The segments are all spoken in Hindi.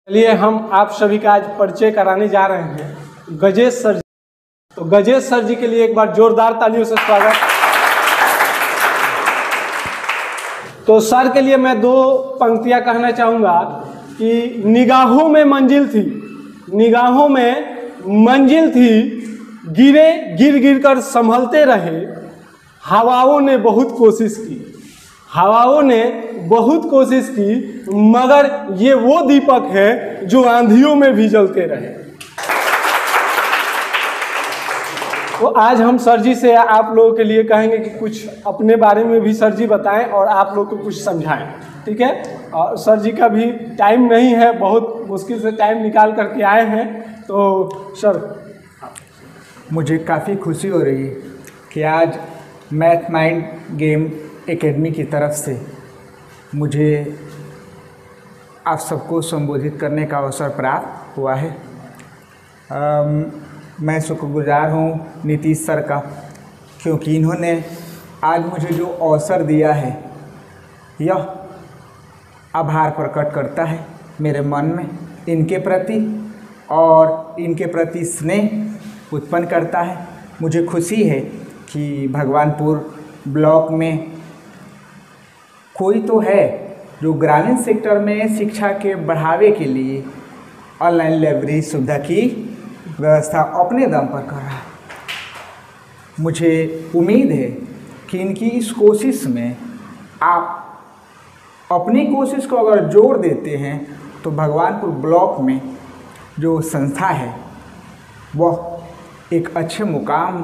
चलिए हम आप सभी का आज परिचय कराने जा रहे हैं गजेश सर। तो गजेश सर जी के लिए एक बार जोरदार तालियों से स्वागत। तो सर के लिए मैं दो पंक्तियां कहना चाहूँगा कि निगाहों में मंजिल थी, निगाहों में मंजिल थी, गिरे गिर गिर कर संभलते रहे, हवाओं ने बहुत कोशिश की, हवाओं ने बहुत कोशिश की, मगर ये वो दीपक है जो आंधियों में भी जलते रहे। तो आज हम सर जी से आप लोगों के लिए कहेंगे कि कुछ अपने बारे में भी सर जी बताएं और आप लोग को कुछ समझाएं, ठीक है। और सर जी का भी टाइम नहीं है, बहुत मुश्किल से टाइम निकाल करके आए हैं। तो सर, मुझे काफ़ी खुशी हो रही है कि आज मैथ माइंड गेम एकेडमी की तरफ से मुझे आप सबको संबोधित करने का अवसर प्राप्त हुआ है। मैं शुक्रगुजार हूँ नीतीश सर का, क्योंकि इन्होंने आज मुझे जो अवसर दिया है यह आभार प्रकट करता है मेरे मन में इनके प्रति, और इनके प्रति स्नेह उत्पन्न करता है। मुझे खुशी है कि भगवानपुर ब्लॉक में कोई तो है जो ग्रामीण सेक्टर में शिक्षा के बढ़ावे के लिए ऑनलाइन लाइब्रेरी सुविधा की व्यवस्था अपने दम पर कर रहा है। मुझे उम्मीद है कि इनकी इस कोशिश में आप अपनी कोशिश को अगर जोड़ देते हैं तो भगवानपुर ब्लॉक में जो संस्था है वह एक अच्छे मुकाम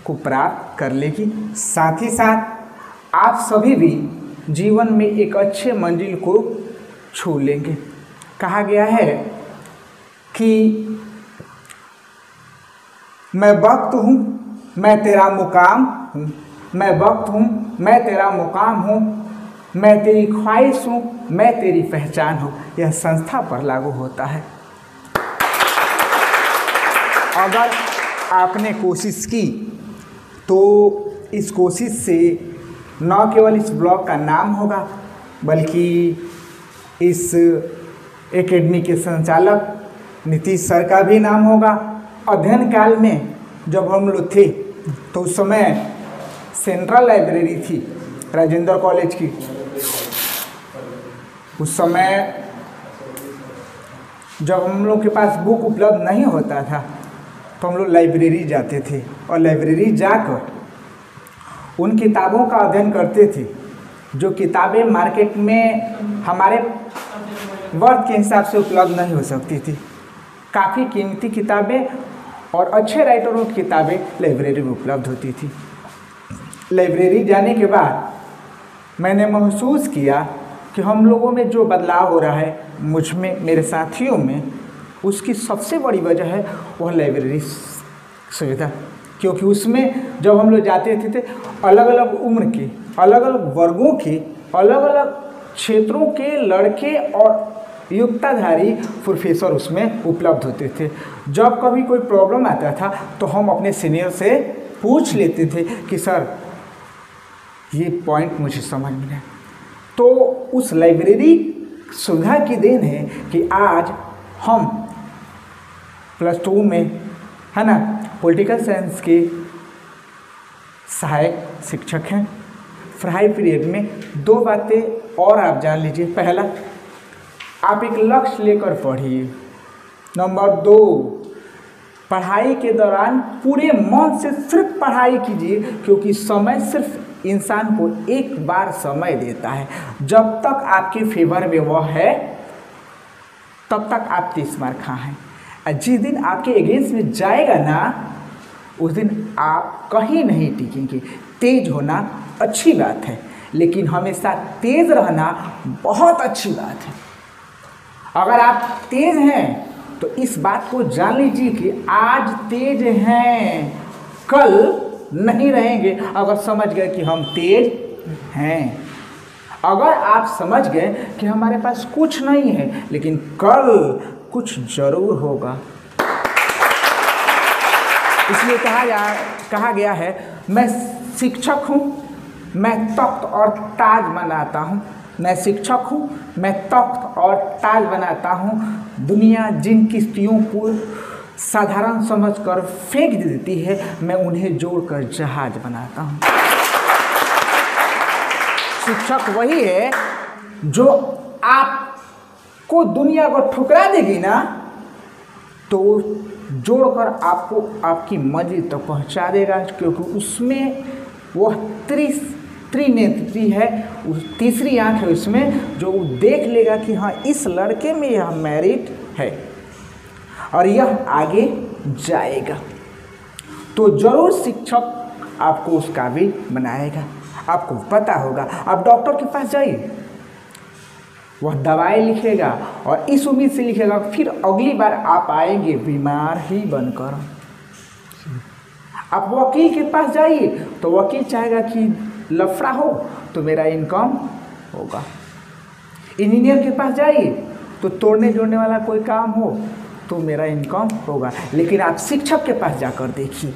को प्राप्त कर लेगी। साथ ही साथ आप सभी भी जीवन में एक अच्छे मंजिल को छू लेंगे। कहा गया है कि मैं वक्त हूँ, मैं तेरा मुकाम हूँ, मैं वक्त हूँ, मैं तेरा मुकाम हूँ, मैं तेरी ख्वाहिश हूँ, मैं तेरी पहचान हूँ। यह संस्था पर लागू होता है। अगर आपने कोशिश की तो इस कोशिश से न केवल इस ब्लॉग का नाम होगा, बल्कि इस एकेडमी के संचालक नीतीश सर का भी नाम होगा। अध्ययन काल में जब हम लोग थे तो उस समय सेंट्रल लाइब्रेरी थी राजेंद्र कॉलेज की। उस समय जब हम लोग के पास बुक उपलब्ध नहीं होता था तो हम लोग लाइब्रेरी जाते थे और लाइब्रेरी जाकर उन किताबों का अध्ययन करते थे जो किताबें मार्केट में हमारे वर्थ के हिसाब से उपलब्ध नहीं हो सकती थी। काफ़ी कीमती किताबें और अच्छे राइटरों की किताबें लाइब्रेरी में उपलब्ध होती थी। लाइब्रेरी जाने के बाद मैंने महसूस किया कि हम लोगों में जो बदलाव हो रहा है, मुझ में, मेरे साथियों में, उसकी सबसे बड़ी वजह है वह लाइब्रेरी सुविधा। क्योंकि उसमें जब हम लोग जाते थे अलग अलग उम्र के, अलग अलग वर्गों के, अलग अलग क्षेत्रों के लड़के और युक्ताधारी प्रोफेसर उसमें उपलब्ध होते थे। जब कभी कोई प्रॉब्लम आता था तो हम अपने सीनियर से पूछ लेते थे कि सर ये पॉइंट मुझे समझ में नहीं। तो उस लाइब्रेरी सुविधा की देन है कि आज हम +2 में, है ना, पॉलिटिकल साइंस के सहायक शिक्षक हैं। पढ़ाई पीरियड में 2 बातें और आप जान लीजिए। पहला, आप एक लक्ष्य लेकर पढ़िए। नंबर 2, पढ़ाई के दौरान पूरे मन से सिर्फ पढ़ाई कीजिए, क्योंकि समय सिर्फ इंसान को एक बार समय देता है। जब तक आपके फेवर में वह है तब तक आप 30 मार खा हैं। जिस दिन आपके अगेंस्ट में जाएगा ना, उस दिन आप कहीं नहीं टिकेंगे। तेज होना अच्छी बात है, लेकिन हमेशा तेज रहना बहुत अच्छी बात है। अगर आप तेज हैं तो इस बात को जान लीजिए कि आज तेज हैं, कल नहीं रहेंगे। अगर समझ गए कि हम तेज हैं, अगर आप समझ गए कि हमारे पास कुछ नहीं है लेकिन कल कुछ जरूर होगा। इसलिए कहा गया है, मैं शिक्षक हूँ, मैं तख्त और ताज बनाता हूँ, मैं शिक्षक हूँ, मैं तख्त और ताज बनाता हूँ। दुनिया जिन किश्तियों को साधारण समझकर फेंक देती है, मैं उन्हें जोड़कर जहाज बनाता हूँ। शिक्षक वही है जो आपको दुनिया को ठुकरा देगी ना, तो जोड़कर आपको आपकी मंजिल तक पहुंचा देगा, क्योंकि उसमें वह त्रिनेत्री है, उस तीसरी आंख है उसमें, जो देख लेगा कि हाँ इस लड़के में यह मेरिट है और यह आगे जाएगा। तो जरूर शिक्षक आपको उस काबिल बनाएगा। आपको पता होगा, आप डॉक्टर के पास जाइए, वह दवाई लिखेगा और इस उम्मीद से लिखेगा फिर अगली बार आप आएंगे बीमार ही बनकर। आप वकील के पास जाइए तो वकील चाहेगा कि लफड़ा हो तो मेरा इनकम होगा। इंजीनियर के पास जाइए तो तोड़ने जोड़ने वाला कोई काम हो तो मेरा इनकम होगा। लेकिन आप शिक्षक के पास जाकर देखिए,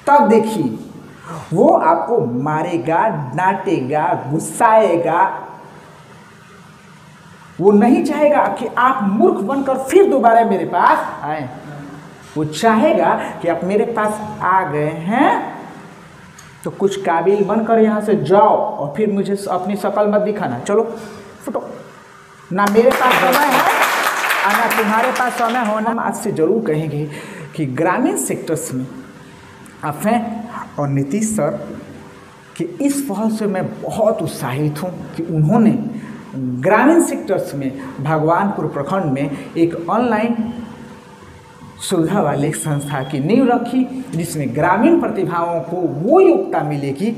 तब देखिए वो आपको मारेगा, डांटेगा, गुस्साएगा। वो नहीं चाहेगा कि आप मूर्ख बनकर फिर दोबारा मेरे पास आए। वो चाहेगा कि आप मेरे पास आ गए हैं तो कुछ काबिल बनकर यहाँ से जाओ और फिर मुझे अपनी शकल मत दिखाना, चलो फुटो। ना मेरे पास समय है और ना तुम्हारे पास समय होना। हम आज से जरूर कहेंगे कि ग्रामीण सेक्टर्स में अफें और नीतीश सर कि इस पहल से मैं बहुत उत्साहित हूँ कि उन्होंने ग्रामीण सेक्टर्स में भगवानपुर प्रखंड में एक ऑनलाइन सुविधा वाले एक संस्था की नींव रखी, जिसमें ग्रामीण प्रतिभाओं को वो योग्यता मिलेगी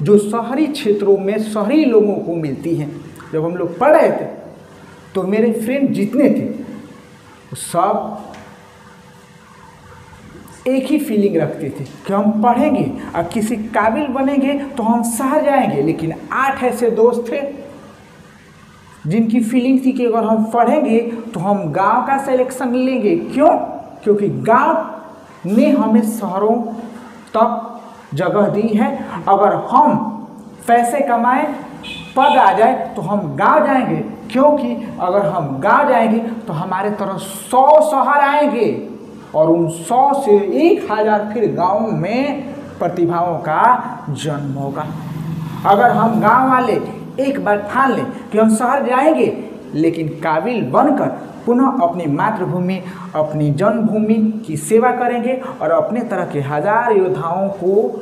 जो शहरी क्षेत्रों में शहरी लोगों को मिलती है। जब हम लोग पढ़ रहे थे तो मेरे फ्रेंड जितने थे सब एक ही फीलिंग रखते थे कि हम पढ़ेंगे और किसी काबिल बनेंगे तो हम शहर जाएंगे। लेकिन 8 ऐसे दोस्त थे जिनकी फीलिंग थी कि अगर हम पढ़ेंगे तो हम गांव का सिलेक्शन लेंगे। क्यों? क्योंकि गांव ने हमें शहरों तक जगह दी है। अगर हम पैसे कमाएं, पद आ जाए तो हम गांव जाएंगे, क्योंकि अगर हम गांव जाएंगे तो हमारे तरफ 100 शहर आएंगे और उन 100 से 1000 फिर गाँव में प्रतिभाओं का जन्म होगा। अगर हम गांव वाले एक बार ठान लें कि हम शहर जाएंगे, लेकिन काबिल बनकर पुनः अपनी मातृभूमि, अपनी जन्मभूमि की सेवा करेंगे और अपने तरह के 1000 योद्धाओं को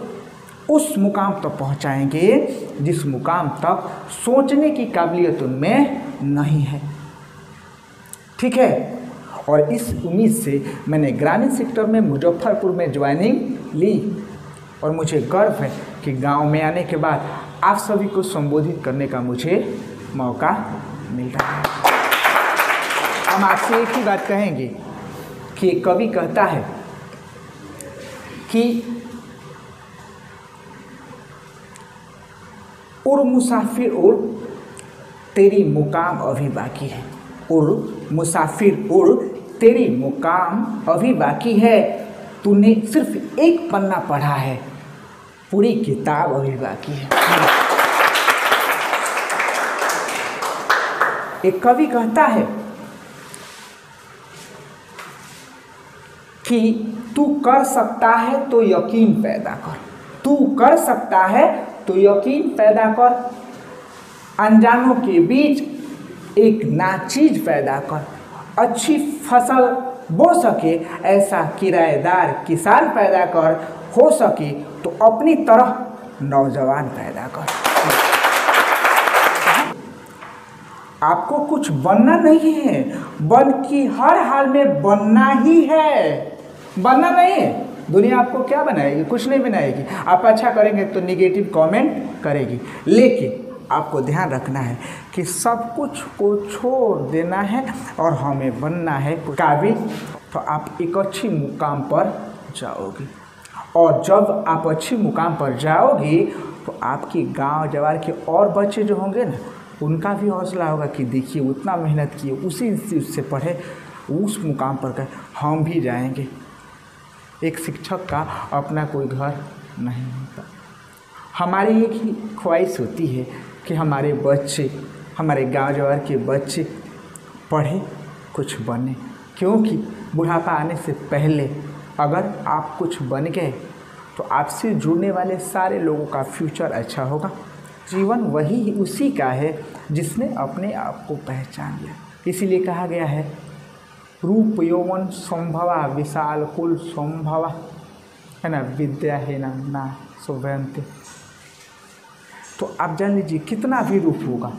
उस मुकाम तक पहुंचाएंगे जिस मुकाम तक सोचने की काबिलियत उनमें नहीं है। ठीक है। और इस उम्मीद से मैंने ग्रामीण सेक्टर में मुजफ्फरपुर में ज्वाइनिंग ली और मुझे गर्व है कि गांव में आने के बाद आप सभी को संबोधित करने का मुझे मौका मिल रहा है। हम आपसे एक ही बात कहेंगे कि एक कवि कहता है कि उड़ मुसाफिर उड़, तेरी मुकाम अभी बाकी है। उड़ मुसाफिर उड़, तेरी मुकाम अभी बाकी है। तूने सिर्फ एक पन्ना पढ़ा है, पूरी किताब अभी बाकी है। एक कवि कहता है कि तू कर सकता है तो यकीन पैदा कर, तू कर सकता है तो यकीन पैदा कर, अनजानों के बीच एक नाचीज पैदा कर, अच्छी फसल बो सके ऐसा किराएदार किसान पैदा कर, हो सके तो अपनी तरह नौजवान पैदा कर। आपको कुछ बनना नहीं है, बल्कि हर हाल में बनना ही है। बनना नहीं है, दुनिया आपको क्या बनाएगी? कुछ नहीं बनाएगी। आप अच्छा करेंगे तो निगेटिव कमेंट करेगी, लेकिन आपको ध्यान रखना है कि सब कुछ को छोड़ देना है और हमें बनना है काबिल। तो आप एक अच्छी मुकाम पर जाओगे और जब आप अच्छी मुकाम पर जाओगे तो आपके गांव जवार के और बच्चे जो होंगे ना, उनका भी हौसला होगा कि देखिए उतना मेहनत किए, उसी इंस्टीट्यूट से पढ़े, उस मुकाम पर गए, हम भी जाएंगे। एक शिक्षक का अपना कोई घर नहीं होता। हमारी एक ही ख्वाहिश होती है कि हमारे बच्चे हमारे गांव जवार के बच्चे पढ़े कुछ बने, क्योंकि बुढ़ापा आने से पहले अगर आप कुछ बन गए तो आपसे जुड़ने वाले सारे लोगों का फ्यूचर अच्छा होगा। जीवन वही उसी का है जिसने अपने आप को पहचान लिया। इसीलिए कहा गया है रूप यौवन संभवा विशाल कुल संभवा, है ना, विद्या है ना सुभ्यंते। तो आप जान लीजिए कितना भी रूप होगा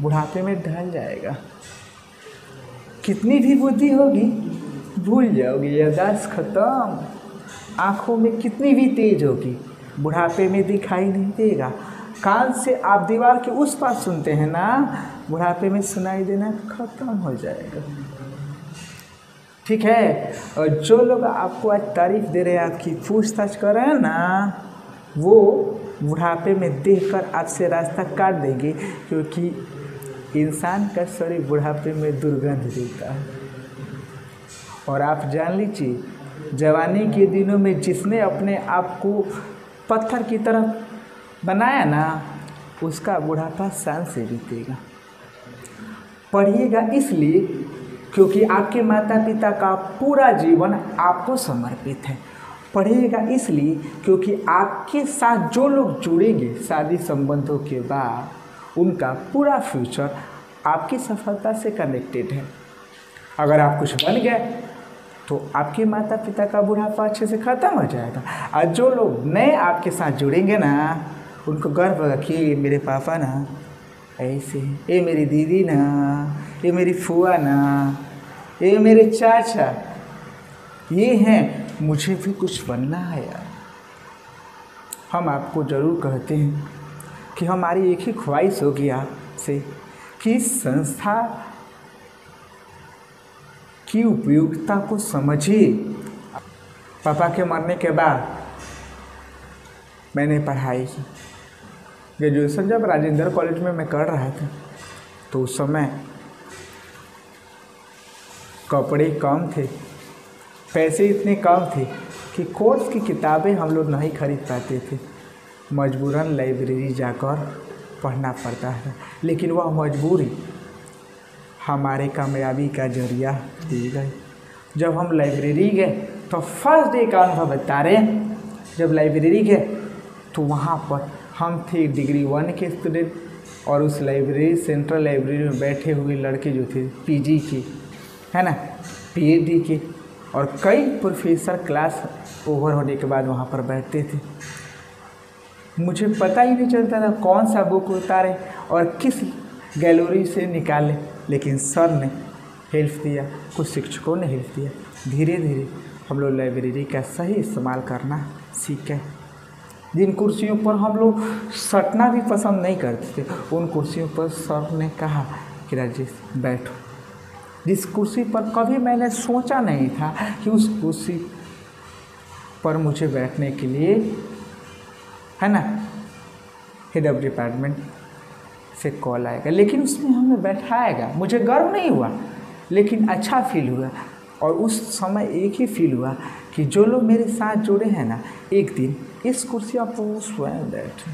बुढ़ापे में ढल जाएगा, कितनी भी बुद्धि होगी भूल जाओगी, याददाश्त खत्म। आँखों में कितनी भी तेज होगी बुढ़ापे में दिखाई नहीं देगा। कान से आप दीवार के उस पार सुनते हैं ना, बुढ़ापे में सुनाई देना खत्म हो जाएगा। ठीक है। और जो लोग आपको आज तारीफ दे रहे हैं, आपकी पूछताछ कर रहे हैं ना, वो बुढ़ापे में देखकर आपसे रास्ता काट देंगे, क्योंकि इंसान का शरीर बुढ़ापे में दुर्गंध देता है। और आप जान लीजिए जवानी के दिनों में जिसने अपने आप को पत्थर की तरह बनाया ना, उसका बुढ़ापा शान से बीतेगा। पढ़िएगा इसलिए क्योंकि आपके माता पिता का पूरा जीवन आपको समर्पित है। पढ़िएगा इसलिए क्योंकि आपके साथ जो लोग जुड़ेंगे शादी संबंधों के बाद, उनका पूरा फ्यूचर आपकी सफलता से कनेक्टेड है। अगर आप कुछ बन गए तो आपके माता पिता का बुढ़ापा अच्छे से ख़त्म हो जाएगा। और जो लोग नए आपके साथ जुड़ेंगे ना, उनको गर्व रखिए, मेरे पापा ना ऐसे, ये मेरी दीदी ना, ये मेरी फुआ ना, ये मेरे चाचा, ये हैं, मुझे भी कुछ बनना है यार। हम आपको ज़रूर कहते हैं कि हमारी एक ही ख्वाहिश होगी आपसे कि इस संस्था की उपयोगिता को समझिए। पापा के मरने के बाद मैंने पढ़ाई की। ग्रेजुएशन जब राजेंद्र कॉलेज में मैं कर रहा था तो उस समय कपड़े कम थे, पैसे इतने कम थे कि कोर्स की किताबें हम लोग नहीं खरीद पाते थे। मजबूरन लाइब्रेरी जाकर पढ़ना पड़ता है, लेकिन वह मजबूरी हमारे कामयाबी का जरिया दी गई। जब हम लाइब्रेरी गए तो फर्स्ट डे का अनुभव बता रहे हैं। जब लाइब्रेरी गए तो वहाँ पर हम थे डिग्री 1 के स्टूडेंट, और उस लाइब्रेरी सेंट्रल लाइब्रेरी में बैठे हुए लड़के जो थे पीजी के, है ना, पीएचडी के, और कई प्रोफेसर क्लास ओवर होने के बाद वहाँ पर बैठते थे। मुझे पता ही नहीं चलता था कौन सा बुक उतारे और किस गैलरी से निकाले, लेकिन सर ने हेल्प दिया, कुछ शिक्षकों ने हेल्प दिया। धीरे धीरे हम लोग लाइब्रेरी का सही इस्तेमाल करना सीखे। जिन कुर्सियों पर हम लोग सटना भी पसंद नहीं करते थे, उन कुर्सियों पर सर ने कहा कि राजेश बैठो। जिस कुर्सी पर कभी मैंने सोचा नहीं था कि उस कुर्सी पर मुझे बैठने के लिए, है ना, हेड ऑफ डिपार्टमेंट से कॉल आएगा, लेकिन उसमें हमें बैठाएगा। मुझे गर्व नहीं हुआ, लेकिन अच्छा फील हुआ। और उस समय एक ही फील हुआ कि जो लोग मेरे साथ जुड़े हैं ना, एक दिन इस कुर्सी पर वो स्वयं बैठे।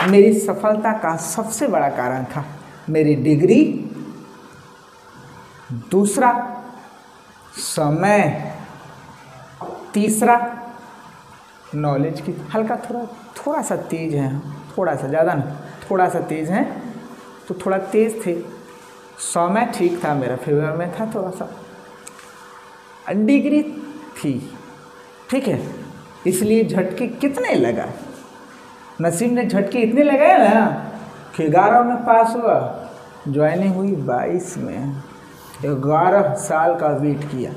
मेरी सफलता का सबसे बड़ा कारण था मेरी डिग्री, दूसरा समय, तीसरा नॉलेज की हल्का थोड़ा सा तेज है, थोड़ा सा, ज़्यादा नहीं, थोड़ा सा तेज है, तो थोड़ा तेज थे। समय ठीक था, मेरा फेवर में था थोड़ा सा। डिग्री थी, ठीक है, इसलिए झटके कितने लगा, नसीब ने झटके इतने लगाए ना कि 11 में पास हुआ, ज्वाइनिंग हुई 22 में। 11 साल का वेट किया।